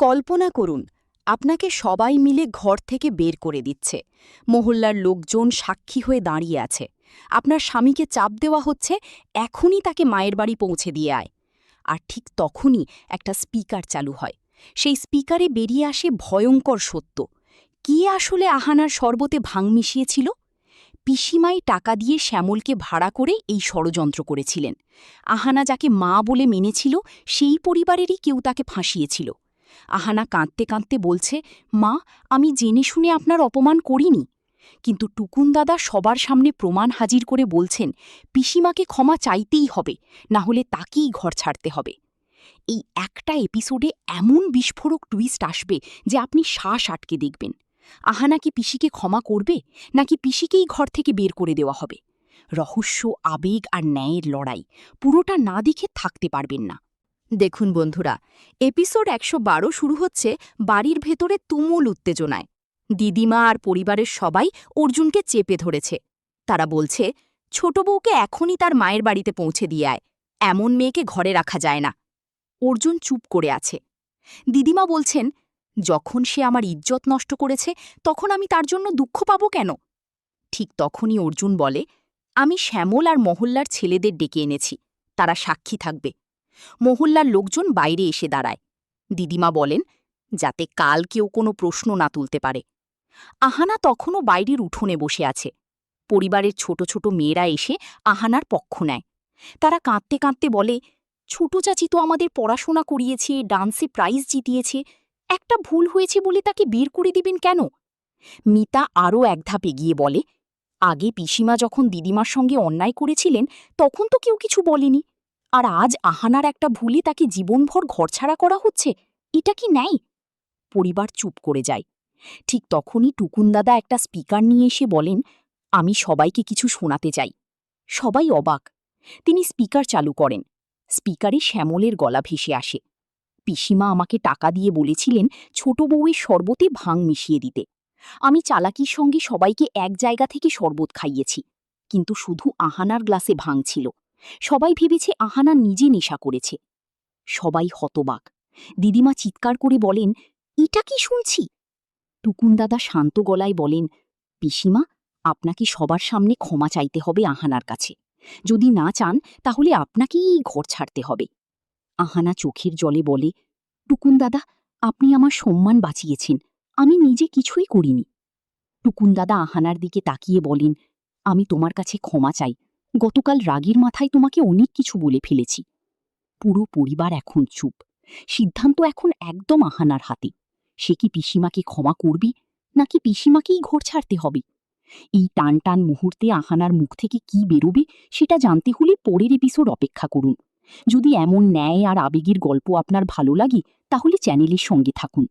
কল্পনা করুন, আপনাকে সবাই মিলে ঘর থেকে বের করে দিচ্ছে। মহল্লার লোকজন সাক্ষী হয়ে দাঁড়িয়ে আছে। আপনার স্বামীকে চাপ দেওয়া হচ্ছে, এখনই তাকে মায়ের বাড়ি পৌঁছে দিয়ে আয়। আর ঠিক তখনই একটা স্পিকার চালু হয়। সেই স্পিকারে বেরিয়ে আসে ভয়ঙ্কর সত্য। কে আসলে আহানার শরবতে ভাং মিশিয়েছিল? পিসিমাই টাকা দিয়ে শ্যামলকে ভাড়া করে এই ষড়যন্ত্র করেছিলেন। আহানা যাকে মা বলে মেনেছিল, সেই পরিবারেরই কেউ তাকে ফাঁসিয়েছিল। আহানা কাঁদতে কাঁদতে বলছে, মা, আমি জেনে শুনে আপনার অপমান করিনি। কিন্তু টুকুন দাদা সবার সামনে প্রমাণ হাজির করে বলছেন, পিসিমাকে ক্ষমা চাইতেই হবে, না হলে তাকেই ঘর ছাড়তে হবে। এই একটা এপিসোডে এমন বিস্ফোরক টুইস্ট আসবে যে আপনি শ্বাস আটকে দেখবেন। আহানা কি পিসিকে ক্ষমা করবে, নাকি পিসিকেই ঘর থেকে বের করে দেওয়া হবে? রহস্য, আবেগ আর ন্যায়ের লড়াই, পুরোটা না দেখে থাকতে পারবেন না। দেখুন বন্ধুরা, এপিসোড ১১২ শুরু হচ্ছে বাড়ির ভেতরে তুমুল উত্তেজনায়। দিদিমা আর পরিবারের সবাই অর্জুনকে চেপে ধরেছে। তারা বলছে, ছোট বউকে এখনই তার মায়ের বাড়িতে পৌঁছে দিয়ে আয়, এমন মেয়েকে ঘরে রাখা যায় না। অর্জুন চুপ করে আছে। দিদিমা বলছেন, যখন সে আমার ইজ্জত নষ্ট করেছে, তখন আমি তার জন্য দুঃখ পাব কেন? ঠিক তখনই অর্জুন বলে, আমি শ্যামল আর মহল্লার ছেলেদের ডেকে এনেছি, তারা সাক্ষী থাকবে। মহল্লার লোকজন বাইরে এসে দাঁড়ায়। দিদিমা বলেন, যাতে কাল কেউ কোনো প্রশ্ন না তুলতে পারে। আহানা তখনও বাইরের উঠোনে বসে আছে। পরিবারের ছোট ছোট মেয়েরা এসে আহানার পক্ষ নেয়। তারা কাঁদতে কাঁদতে বলে, ছোট চাচি তো আমাদের পড়াশোনা করিয়েছে, ডান্সে প্রাইজ জিতিয়েছে, একটা ভুল হয়েছে বলে তাকে বের করে দিবেন কেন? মিতা আরও এক ধাপ এগিয়ে বলে, আগে পিসিমা যখন দিদিমার সঙ্গে অন্যায় করেছিলেন, তখন তো কেউ কিছু বলেনি, আর আজ আহানার একটা ভুলে তাকে জীবনভর ঘরছাড়া করা হচ্ছে। এটা কি ন্যায়? পরিবার চুপ করে যায়। ঠিক তখনই টুকুনদাদা একটা স্পিকার নিয়ে এসে বলেন, আমি সবাইকে কিছু শোনাতে চাই। সবাই অবাক। তিনি স্পিকার চালু করেন। স্পিকারে শ্যামলের গলা ভেসে আসে, পিসিমা আমাকে টাকা দিয়ে বলেছিলেন ছোট বউয়ের শরবতে ভাং মিশিয়ে দিতে। আমি চালাকির সঙ্গে সবাইকে এক জায়গা থেকে শরবত খাইয়েছি, কিন্তু শুধু আহানার গ্লাসে ভাং ছিল। সবাই ভেবেছে আহানা নিজে নেশা করেছে। সবাই হতবাক। দিদিমা চিৎকার করে বলেন, এটা কি শুনছি? টুকুনদাদা শান্ত গলায় বলেন, পিসিমা, আপনাকে সবার সামনে ক্ষমা চাইতে হবে আহানার কাছে। যদি না চান, তাহলে আপনাকেই এই ঘর ছাড়তে হবে। আহানা চোখের জলে বলে, টুকুনদাদা, আপনি আমার সম্মান বাঁচিয়েছেন, আমি নিজে কিছুই করিনি। টুকুনদাদা আহানার দিকে তাকিয়ে বলেন, আমি তোমার কাছে ক্ষমা চাই, গতকাল রাগের মাথায় তোমাকে অনেক কিছু বলে ফেলেছি। পুরো পরিবার এখন চুপ। সিদ্ধান্ত এখন একদম আহানার হাতে। সে কি পিসিমাকে ক্ষমা করবে, নাকি পিসিমাকেই ঘর ছাড়তে হবে? এই টান টান মুহূর্তে আহানার মুখ থেকে কি বেরোবে, সেটা জানতে হলে পরের এপিসোড অপেক্ষা করুন। যদি এমন ন্যায় আর আবেগের গল্প আপনার ভালো লাগে, তাহলে চ্যানেলের সঙ্গে থাকুন।